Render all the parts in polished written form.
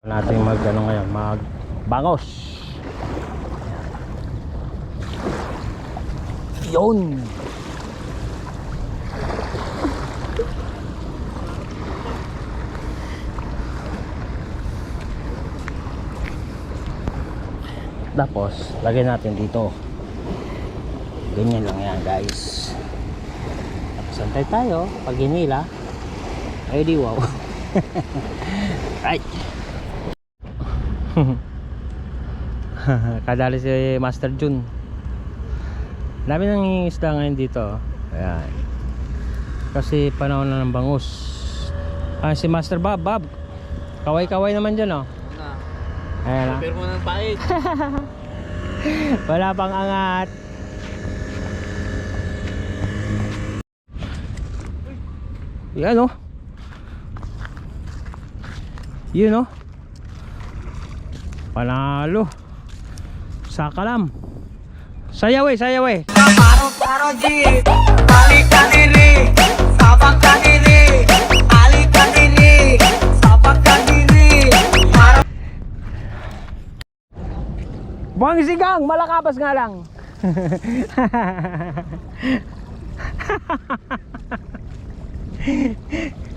natin mag ano ngayon, mag bangos. Yun. Tapos lagyan natin dito. Ganyan lang yan guys. Tapos antay tayo pag hinila. Ay di wow. Right. Kadali si Master Jun. Dami nang isda ngayon dito. Ayan. Kasi panahon na ng bangus. Si Master Bob. Kaway-kaway naman dyan oh. Ayan, pero mo ng pait. wala pang angat. Yan oh. Yun oh. Panalo. Sakalam. Sayaw eh. Paro G, balik ka diri, sabak ka diri, alik ka diri, sabak ka diri. Buang sigang, malakabas nga lang.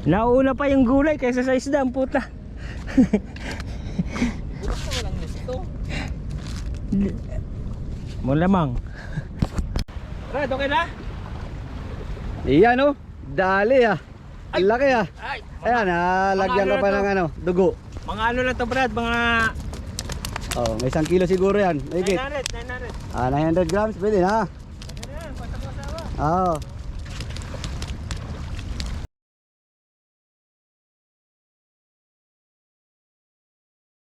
Nauna pa yung gulay kaysa sa isda, ang puta. Walang gusto. Malamang. Brad, okay na? Iyan oh, dali ah. Ang laki ah. Ay, Ayan ah, lagyan ka pa ng ano, dugo. mga ano lang to Brad, mga Oh, may 1 kilo siguro yan. Mahigit. 900. 900 grams, pwede na. Ano yan, basta ko asawa. Oo.